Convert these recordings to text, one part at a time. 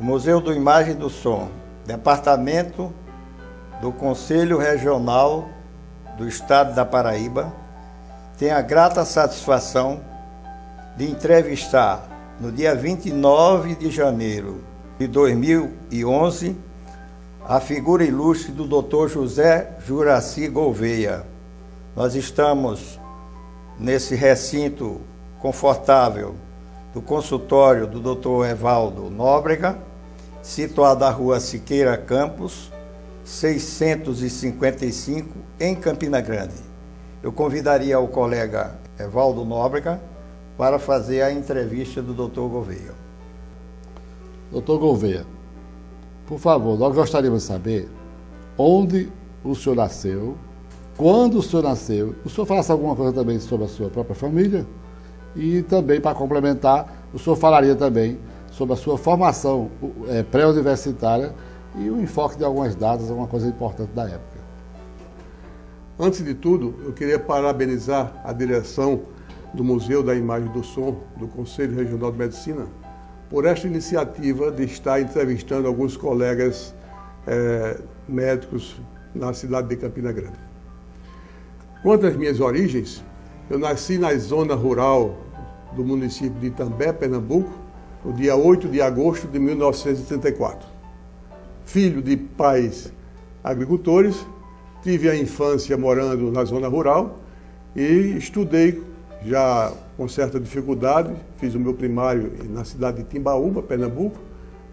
Museu do Imagem e do Som, Departamento do Conselho Regional do Estado da Paraíba, tem a grata satisfação de entrevistar, no dia 29 de janeiro de 2011, a figura ilustre do Dr. José Juraci Gouveia. Nós estamos nesse recinto confortável do consultório do Dr. Evaldo Nóbrega, situado na rua Siqueira Campos, 655, em Campina Grande. Eu convidaria o colega Evaldo Nóbrega para fazer a entrevista do Dr. Gouveia. Dr. Gouveia, por favor, nós gostaríamos de saber onde o senhor nasceu, quando o senhor nasceu, o senhor falasse alguma coisa também sobre a sua própria família e também, para complementar, o senhor falaria também sobre a sua formação pré-universitária e o enfoque de algumas datas, alguma coisa importante da época. Antes de tudo, eu queria parabenizar a direção do Museu da Imagem e do Som do Conselho Regional de Medicina por esta iniciativa de estar entrevistando alguns colegas médicos na cidade de Campina Grande. Quanto às minhas origens, eu nasci na zona rural do município de Itambé, Pernambuco, no dia 8 de agosto de 1934. Filho de pais agricultores, tive a infância morando na zona rural e estudei já com certa dificuldade, fiz o meu primário na cidade de Timbaúba, Pernambuco.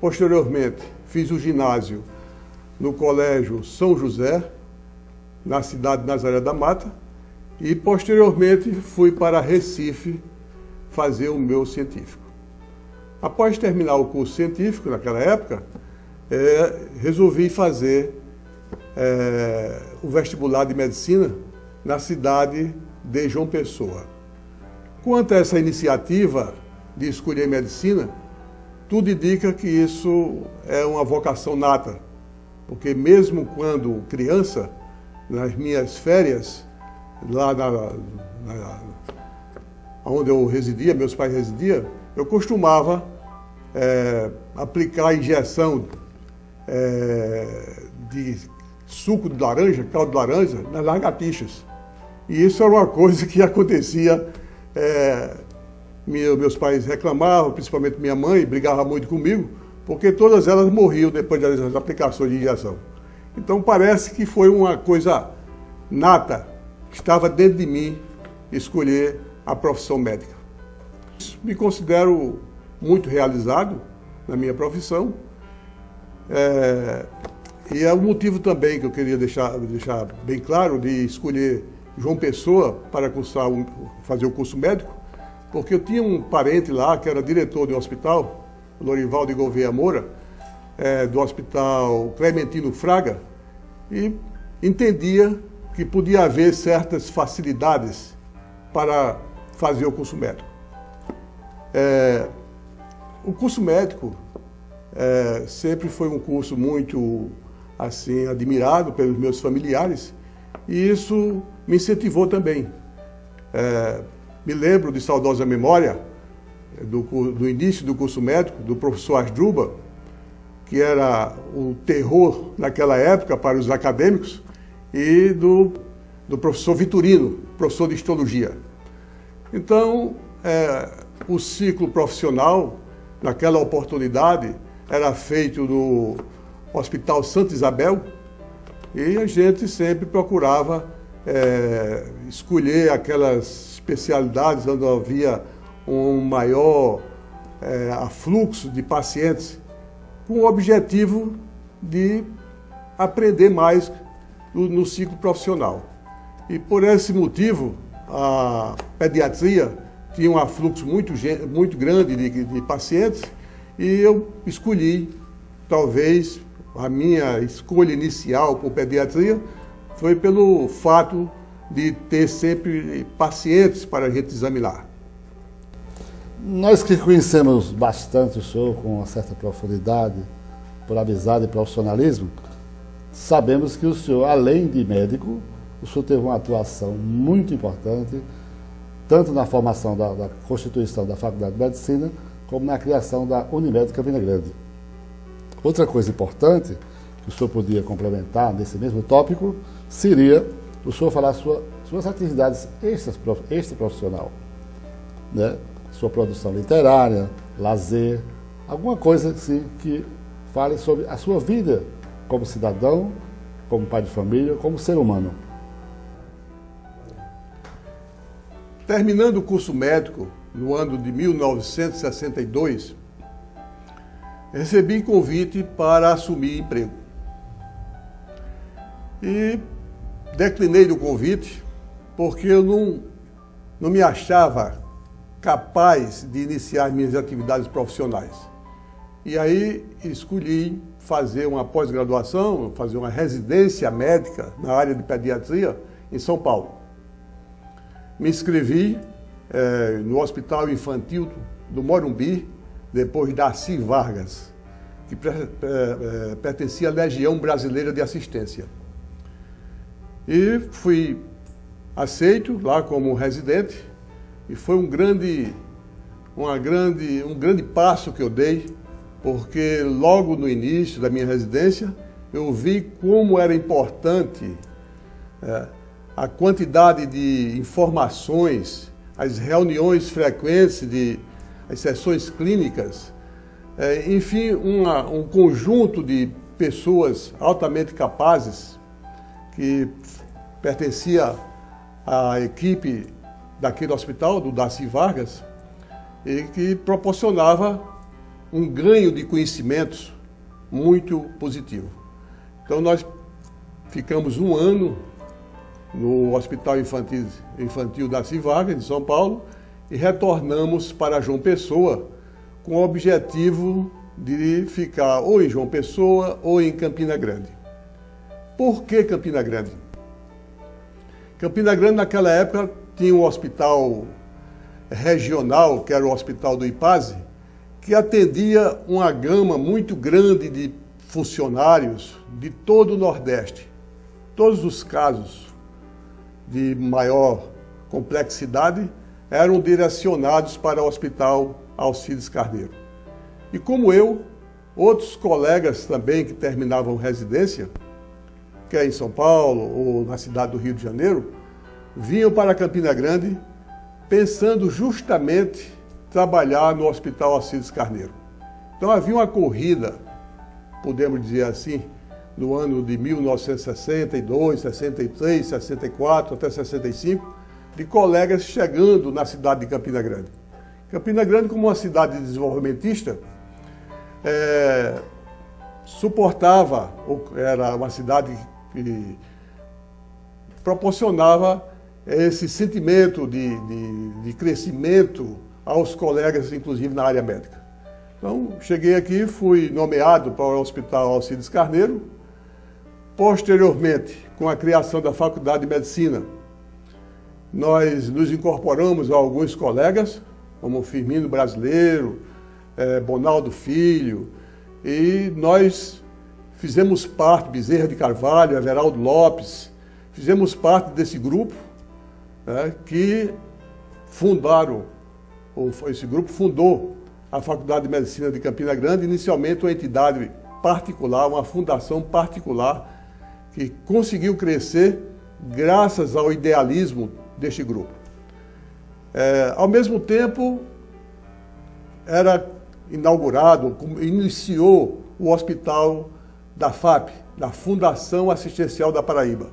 Posteriormente, fiz o ginásio no Colégio São José, na cidade de Nazaré da Mata, e posteriormente fui para Recife fazer o meu científico. Após terminar o curso científico, naquela época, resolvi fazer o vestibular de medicina na cidade de João Pessoa. Quanto a essa iniciativa de escolher medicina, tudo indica que isso é uma vocação nata, porque mesmo quando criança, nas minhas férias, lá onde eu residia, meus pais residiam, eu costumava aplicar injeção de suco de laranja, caldo de laranja, nas lagartixas. E isso era uma coisa que acontecia, meus pais reclamavam, principalmente minha mãe, brigava muito comigo, porque todas elas morriam depois das aplicações de injeção. Então parece que foi uma coisa nata, que estava dentro de mim escolher a profissão médica. Me considero muito realizado na minha profissão, e é o motivo também que eu queria deixar bem claro de escolher João Pessoa para fazer o curso médico, porque eu tinha um parente lá que era diretor de um hospital, o Lorivaldo Gouveia Moura, do Hospital Clementino Fraga, e entendia que podia haver certas facilidades para fazer o curso médico. O curso médico sempre foi um curso muito assim admirado pelos meus familiares e isso me incentivou também. Me lembro de saudosa memória do início do curso médico, do professor Asdruba, que era o terror naquela época para os acadêmicos, e do professor Vitorino, professor de histologia. Então, o ciclo profissional, naquela oportunidade, era feito no Hospital Santa Isabel, e a gente sempre procurava escolher aquelas especialidades onde havia um maior afluxo de pacientes, com o objetivo de aprender mais no ciclo profissional. E por esse motivo, a pediatria tinha um afluxo muito grande de pacientes e eu escolhi, talvez, a minha escolha inicial por pediatria foi pelo fato de ter sempre pacientes para a gente examinar. Nós que conhecemos bastante o senhor com uma certa profundidade, por amizade e profissionalismo, sabemos que o senhor, além de médico, o senhor teve uma atuação muito importante, tanto na formação da constituição da Faculdade de Medicina, como na criação da Unimed Campina Grande. Outra coisa importante que o senhor podia complementar nesse mesmo tópico seria o senhor falar suas atividades extraprofissional, né? Sua produção literária, lazer, alguma coisa assim que fale sobre a sua vida como cidadão, como pai de família, como ser humano. Terminando o curso médico, no ano de 1962, recebi convite para assumir emprego. E declinei do convite porque eu não me achava capaz de iniciar minhas atividades profissionais. E aí escolhi fazer uma pós-graduação, fazer uma residência médica na área de pediatria em São Paulo. Me inscrevi no Hospital Infantil do Morumbi, depois da Darcy Vargas, que pertencia à Legião Brasileira de Assistência. E fui aceito lá como residente, e foi um grande passo que eu dei, porque logo no início da minha residência eu vi como era importante a quantidade de informações, as reuniões frequentes, as sessões clínicas, enfim, um conjunto de pessoas altamente capazes que pertencia à equipe daquele hospital, do Darcy Vargas, e que proporcionava um ganho de conhecimentos muito positivo. Então nós ficamos um ano no Hospital Infantil Darcy Vargas, de São Paulo, e retornamos para João Pessoa com o objetivo de ficar ou em João Pessoa ou em Campina Grande. Por que Campina Grande? Campina Grande, naquela época, tinha um hospital regional, que era o Hospital do IPASE, que atendia uma gama muito grande de funcionários de todo o Nordeste. Todos os casos de maior complexidade eram direcionados para o Hospital Alcides Carneiro. E como eu, outros colegas também que terminavam residência, quer em São Paulo ou na cidade do Rio de Janeiro, vinham para Campina Grande pensando justamente trabalhar no Hospital Alcides Carneiro. Então havia uma corrida, podemos dizer assim, no ano de 1962, 63, 64 até 65, de colegas chegando na cidade de Campina Grande. Campina Grande, como uma cidade desenvolvimentista, suportava, era uma cidade que proporcionava esse sentimento de crescimento aos colegas, inclusive na área médica. Então, cheguei aqui, fui nomeado para o Hospital Alcides Carneiro. Posteriormente, com a criação da Faculdade de Medicina, nós nos incorporamos a alguns colegas, como Firmino Brasileiro, Bonaldo Filho, e nós fizemos parte, Bezerra de Carvalho, Everaldo Lopes, fizemos parte desse grupo que fundaram, esse grupo fundou a Faculdade de Medicina de Campina Grande, inicialmente uma entidade particular, uma fundação particular, que conseguiu crescer graças ao idealismo deste grupo. Ao mesmo tempo, era inaugurado, iniciou o hospital da FAP, da Fundação Assistencial da Paraíba,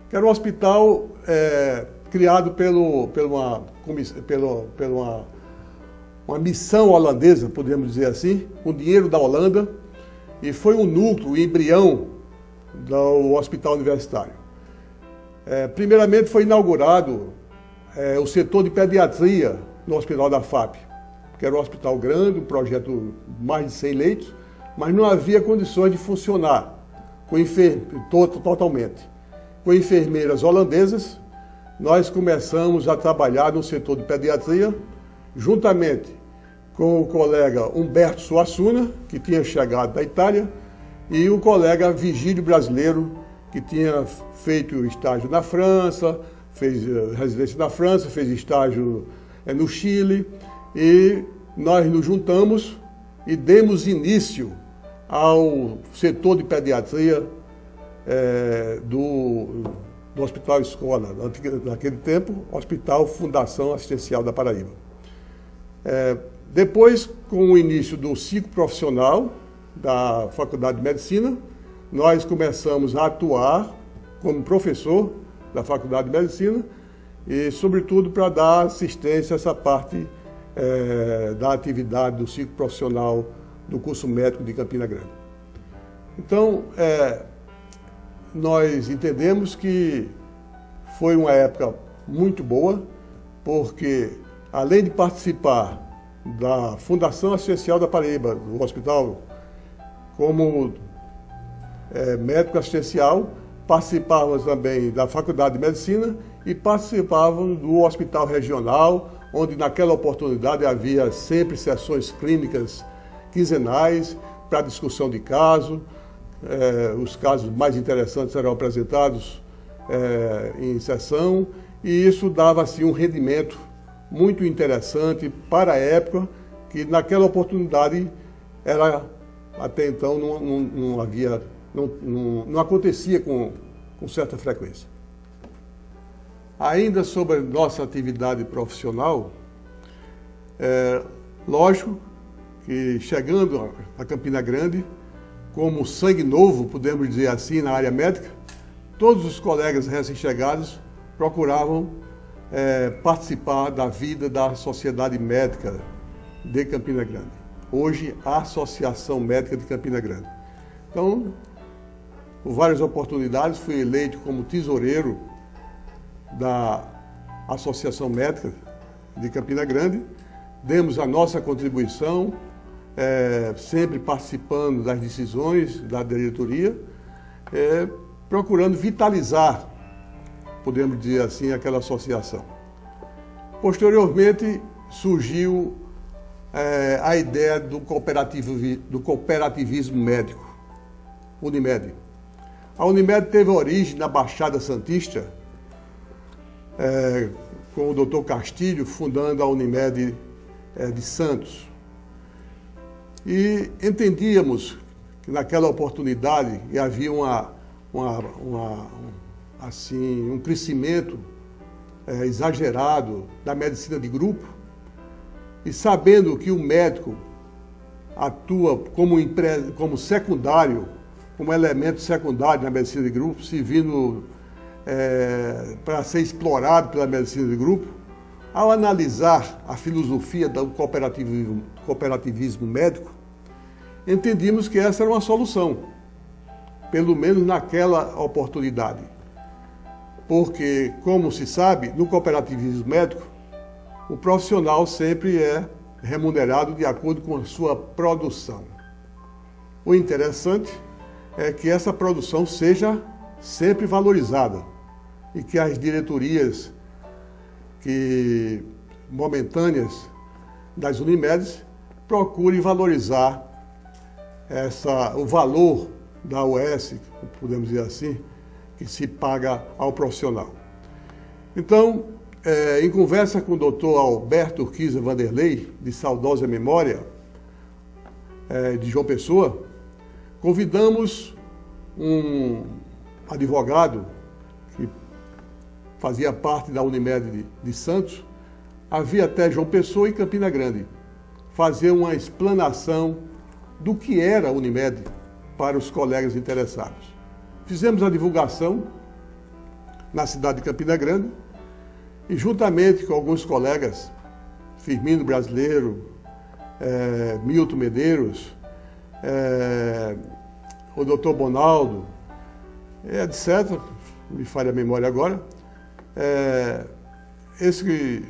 que era um hospital criado pela uma missão holandesa, podemos dizer assim, com dinheiro da Holanda, e foi um núcleo, um embrião do hospital universitário. Primeiramente foi inaugurado o setor de pediatria no hospital da FAP, que era um hospital grande, um projeto de mais de 100 leitos, mas não havia condições de funcionar totalmente. Com enfermeiras holandesas, nós começamos a trabalhar no setor de pediatria, juntamente com o colega Humberto Suassuna, que tinha chegado da Itália, e o colega Vigílio Brasileiro, que tinha feito estágio na França, fez residência na França, fez estágio no Chile, e nós nos juntamos e demos início ao setor de pediatria do Hospital Escola, naquele tempo, Hospital Fundação Assistencial da Paraíba. Depois, com o início do ciclo profissional da Faculdade de Medicina, nós começamos a atuar como professor da Faculdade de Medicina e, sobretudo, para dar assistência a essa parte da atividade do ciclo profissional do curso médico de Campina Grande. Então, nós entendemos que foi uma época muito boa, porque, além de participar da Fundação Assistencial da Paraíba, do hospital, como médico assistencial, participávamos também da Faculdade de Medicina e participávamos do Hospital Regional, onde naquela oportunidade havia sempre sessões clínicas quinzenais para discussão de caso. Os casos mais interessantes eram apresentados em sessão, e isso dava assim um rendimento muito interessante para a época, que naquela oportunidade era, até então não acontecia com certa frequência. Ainda sobre a nossa atividade profissional, lógico que chegando a Campina Grande, como sangue novo, podemos dizer assim, na área médica, todos os colegas recém-chegados procuravam participar da vida da Sociedade Médica de Campina Grande. Hoje, a Associação Médica de Campina Grande. Então, por várias oportunidades, fui eleito como tesoureiro da Associação Médica de Campina Grande. Demos a nossa contribuição, sempre participando das decisões da diretoria, procurando vitalizar, podemos dizer assim, aquela associação. Posteriormente, surgiu a ideia do cooperativismo médico, Unimed. A Unimed teve origem na Baixada Santista, com o Dr. Castilho fundando a Unimed de Santos. E entendíamos que naquela oportunidade havia um crescimento exagerado da medicina de grupo, e sabendo que o médico atua como secundário, como elemento secundário na medicina de grupo, servindo para ser explorado pela medicina de grupo, ao analisar a filosofia do cooperativismo médico, entendimos que essa era uma solução, pelo menos naquela oportunidade. Porque, como se sabe, no cooperativismo médico, o profissional sempre é remunerado de acordo com a sua produção. O interessante é que essa produção seja sempre valorizada e que as diretorias momentâneas das Unimedes procurem valorizar o valor da UES, podemos dizer assim, que se paga ao profissional. Então, em conversa com o Dr. Alberto Urquiza Vanderlei, de saudosa memória, de João Pessoa, convidamos um advogado que fazia parte da Unimed de Santos, a vir até João Pessoa e Campina Grande, fazer uma explanação do que era a Unimed para os colegas interessados. Fizemos a divulgação na cidade de Campina Grande e, juntamente com alguns colegas, Firmino Brasileiro, Milton Medeiros, o Dr. Bonaldo, etc., me falha a memória agora, esse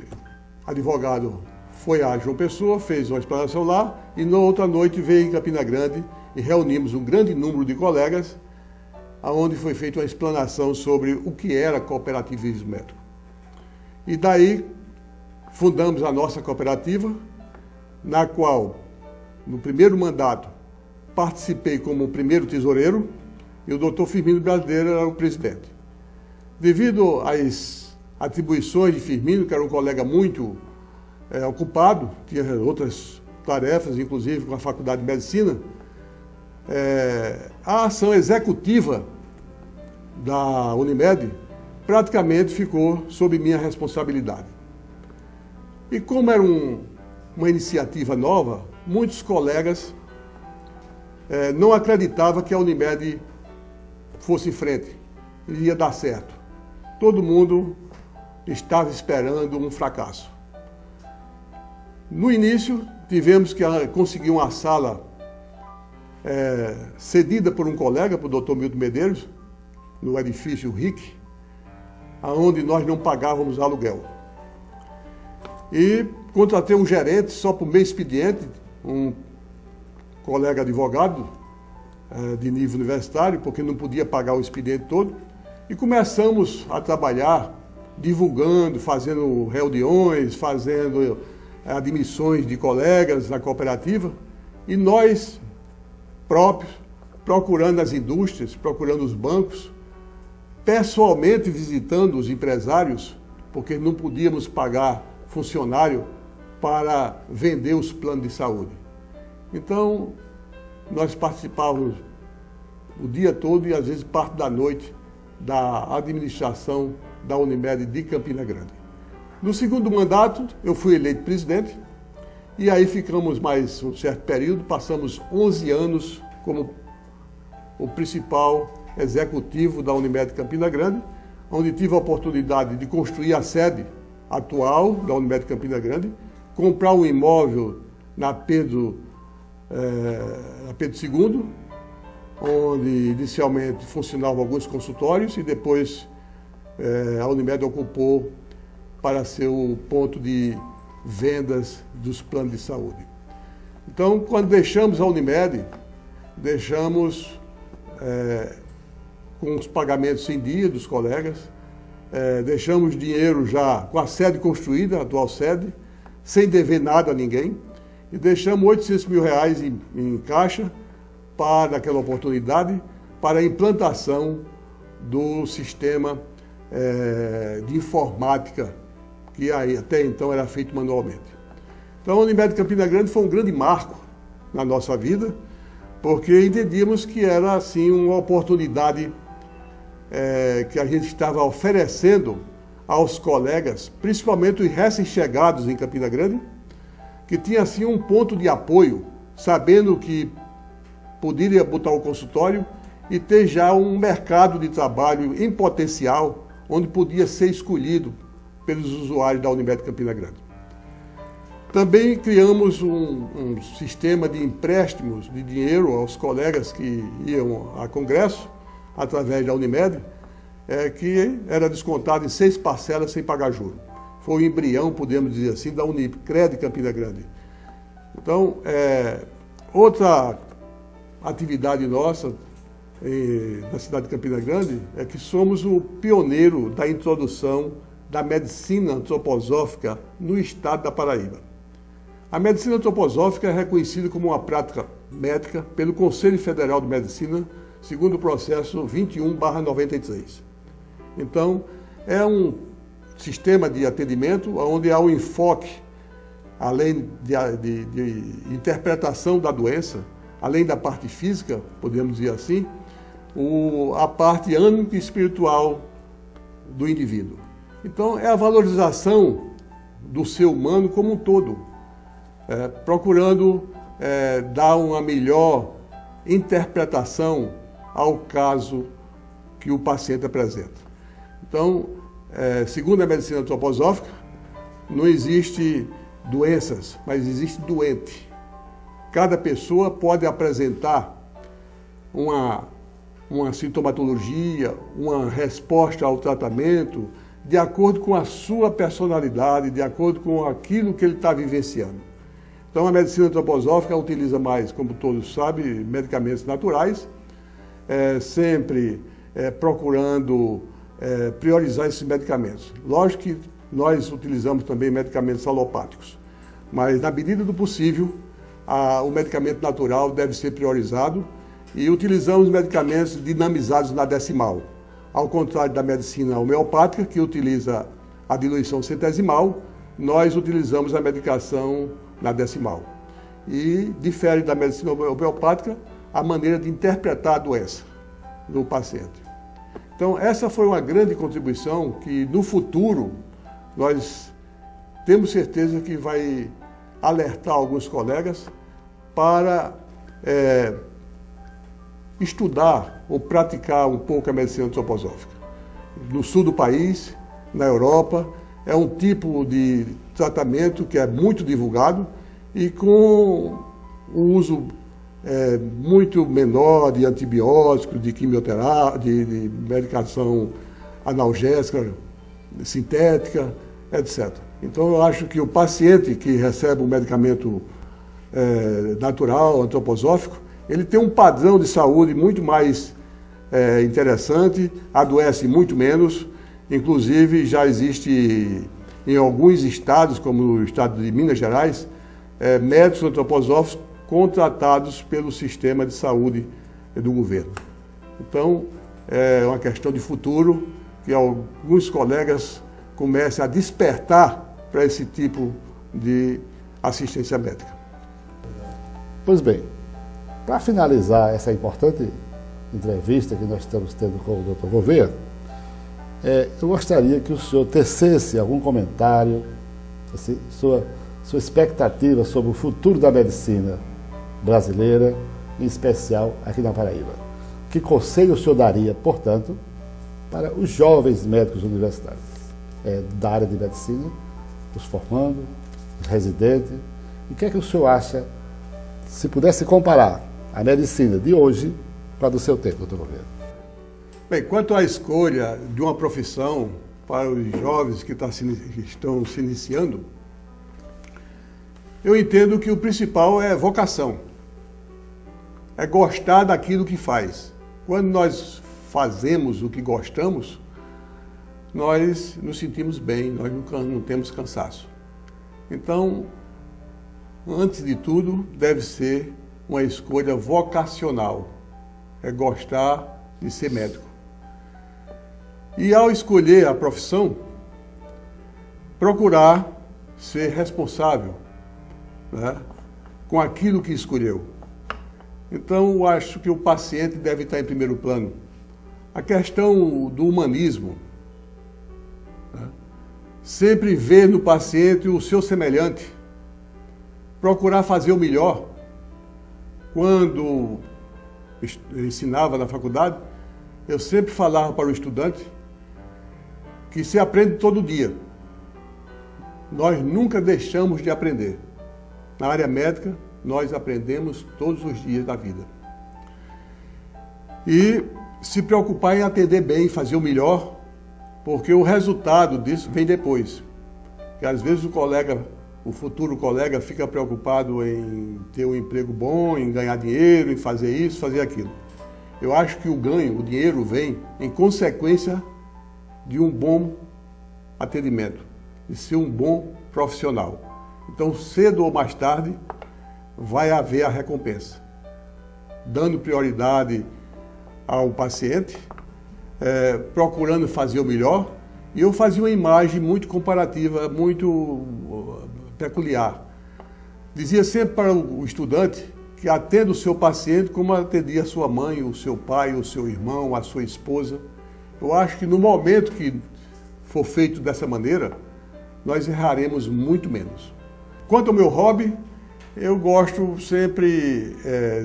advogado foi a João Pessoa, fez uma explanação lá, e na outra noite veio em Campina Grande e reunimos um grande número de colegas, onde foi feita uma explanação sobre o que era cooperativismo médico. E daí fundamos a nossa cooperativa, na qual, no primeiro mandato, participei como primeiro tesoureiro e o doutor Firmino Brasileiro era o presidente. Devido às atribuições de Firmino, que era um colega muito ocupado, tinha outras tarefas, inclusive com a Faculdade de Medicina, a ação executiva da Unimed praticamente ficou sob minha responsabilidade. E como era uma iniciativa nova, muitos colegas não acreditavam que a Unimed fosse em frente, ia dar certo. Todo mundo estava esperando um fracasso. No início, tivemos que conseguir uma sala cedida por um colega, por Dr. Milton Medeiros, no edifício RIC, onde nós não pagávamos aluguel. E contratei um gerente só por meio expediente, um colega advogado de nível universitário, porque não podia pagar o expediente todo, e começamos a trabalhar, divulgando, fazendo reuniões, fazendo admissões de colegas na cooperativa, e nós próprios, procurando as indústrias, procurando os bancos, pessoalmente visitando os empresários, porque não podíamos pagar funcionário para vender os planos de saúde. Então, nós participávamos o dia todo e às vezes parte da noite da administração da Unimed de Campina Grande. No segundo mandato, eu fui eleito presidente e aí ficamos mais um certo período, passamos 11 anos como o principal executivo da Unimed Campina Grande, onde tive a oportunidade de construir a sede atual da Unimed Campina Grande, comprar um imóvel na Pedro II, onde inicialmente funcionavam alguns consultórios e depois a Unimed ocupou para ser o ponto de vendas dos planos de saúde. Então, quando deixamos a Unimed, deixamos com os pagamentos em dia dos colegas, deixamos dinheiro já com a sede construída, a atual sede, sem dever nada a ninguém, e deixamos R$800 mil em caixa para aquela oportunidade, para a implantação do sistema de informática, que até então era feito manualmente. Então, a Unimed Campina Grande foi um grande marco na nossa vida, porque entendíamos que era assim uma oportunidade que a gente estava oferecendo aos colegas, principalmente os recém-chegados em Campina Grande, que tinha assim um ponto de apoio, sabendo que poderia botar o consultório e ter já um mercado de trabalho em potencial, onde podia ser escolhido pelos usuários da Unimed Campina Grande. Também criamos um sistema de empréstimos de dinheiro aos colegas que iam a congresso, através da Unimed, que era descontado em 6 parcelas sem pagar juros. Foi o embrião, podemos dizer assim, da Unicred Campina Grande. Então, outra atividade nossa na cidade de Campina Grande é que somos o pioneiro da introdução da medicina antroposófica no estado da Paraíba. A medicina antroposófica é reconhecida como uma prática médica pelo Conselho Federal de Medicina, segundo o processo 21/93. Então, é um sistema de atendimento onde há um enfoque, além de interpretação da doença, além da parte física, podemos dizer assim, a parte ânica e espiritual do indivíduo. Então, é a valorização do ser humano como um todo, procurando dar uma melhor interpretação ao caso que o paciente apresenta. Então, segundo a medicina antroposófica, não existe doenças, mas existe doente. Cada pessoa pode apresentar uma sintomatologia, uma resposta ao tratamento, de acordo com a sua personalidade, de acordo com aquilo que ele está vivenciando. Então, a medicina antroposófica utiliza mais, como todos sabem, medicamentos naturais, sempre procurando priorizar esses medicamentos. Lógico que nós utilizamos também medicamentos alopáticos. Mas, na medida do possível, o medicamento natural deve ser priorizado e utilizamos medicamentos dinamizados na decimal. Ao contrário da medicina homeopática, que utiliza a diluição centesimal, nós utilizamos a medicação na decimal. E difere da medicina homeopática a maneira de interpretar a doença do paciente. Então, essa foi uma grande contribuição que, no futuro, nós temos certeza que vai alertar alguns colegas para estudar ou praticar um pouco a medicina antroposófica. No sul do país, na Europa, é um tipo de tratamento que é muito divulgado e com o uso muito menor de antibióticos, de quimioterapia, de medicação analgésica, sintética, etc. Então, eu acho que o paciente que recebe um medicamento natural, antroposófico, ele tem um padrão de saúde muito mais interessante, adoece muito menos. Inclusive, já existe em alguns estados, como o estado de Minas Gerais, médicos antroposóficos contratados pelo sistema de saúde do governo. Então, é uma questão de futuro que alguns colegas comecem a despertar para esse tipo de assistência médica. Pois bem, para finalizar essa importante entrevista que nós estamos tendo com o Dr. Gouveia, eu gostaria que o senhor tecesse algum comentário, assim, sua expectativa sobre o futuro da medicina brasileira, em especial aqui na Paraíba. Que conselho o senhor daria, portanto, para os jovens médicos universitários da área de medicina, os formandos, os residentes? E o que é que o senhor acha, se pudesse comparar a medicina de hoje para a do seu tempo, doutor Gouveia? Bem, quanto à escolha de uma profissão para os jovens que estão se iniciando, eu entendo que o principal é vocação. É gostar daquilo que faz. Quando nós fazemos o que gostamos, nós nos sentimos bem, nós não temos cansaço. Então, antes de tudo, deve ser uma escolha vocacional. É gostar de ser médico. E ao escolher a profissão, procurar ser responsável, né, com aquilo que escolheu. Então, eu acho que o paciente deve estar em primeiro plano. A questão do humanismo, né, sempre ver no paciente o seu semelhante, procurar fazer o melhor. Quando eu ensinava na faculdade, eu sempre falava para o estudante que se aprende todo dia. Nós nunca deixamos de aprender. Na área médica, nós aprendemos todos os dias da vida. E se preocupar em atender bem, fazer o melhor, porque o resultado disso vem depois. Porque às vezes o futuro colega fica preocupado em ter um emprego bom, em ganhar dinheiro, em fazer isso, fazer aquilo. Eu acho que o dinheiro vem em consequência de um bom atendimento, de ser um bom profissional. Então, cedo ou mais tarde, vai haver a recompensa. Dando prioridade ao paciente, procurando fazer o melhor. E eu fazia uma imagem muito comparativa, muito peculiar. Dizia sempre para o estudante que atenda o seu paciente como atendia a sua mãe, o seu pai, o seu irmão, a sua esposa. Eu acho que no momento que for feito dessa maneira, nós erraremos muito menos. Quanto ao meu hobby, eu gosto sempre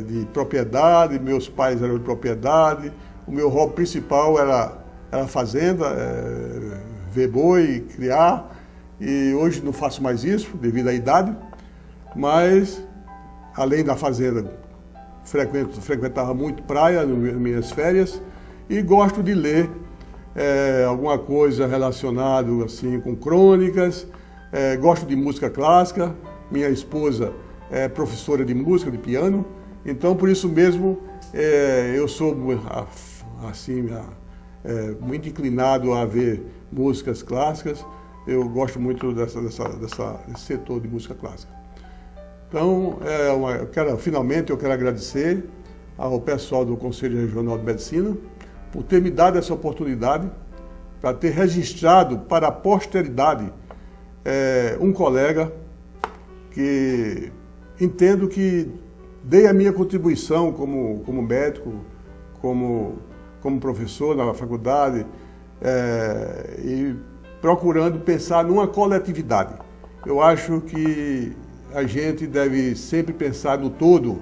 de propriedade, meus pais eram de propriedade, o meu hobby principal era fazenda, ver boi, criar, e hoje não faço mais isso devido à idade, mas além da fazenda, frequentava muito praia nas minhas férias e gosto de ler alguma coisa relacionada assim, com crônicas, gosto de música clássica, minha esposa é professora de música, de piano, então por isso mesmo eu sou assim, muito inclinado a ver músicas clássicas eu gosto muito desse setor de música clássica. Então, finalmente eu quero agradecer ao pessoal do Conselho Regional de Medicina por ter me dado essa oportunidade para ter registrado para a posteridade um colega que entendo que dei a minha contribuição como médico, como professor na faculdade, e procurando pensar numa coletividade. Eu acho que a gente deve sempre pensar no todo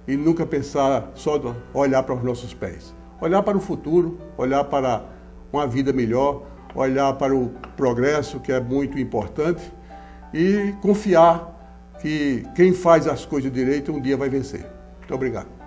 e nunca pensar só olhar para os nossos pés. Olhar para o futuro, olhar para uma vida melhor, olhar para o progresso, que é muito importante, e confiar que quem faz as coisas direito um dia vai vencer. Muito obrigado.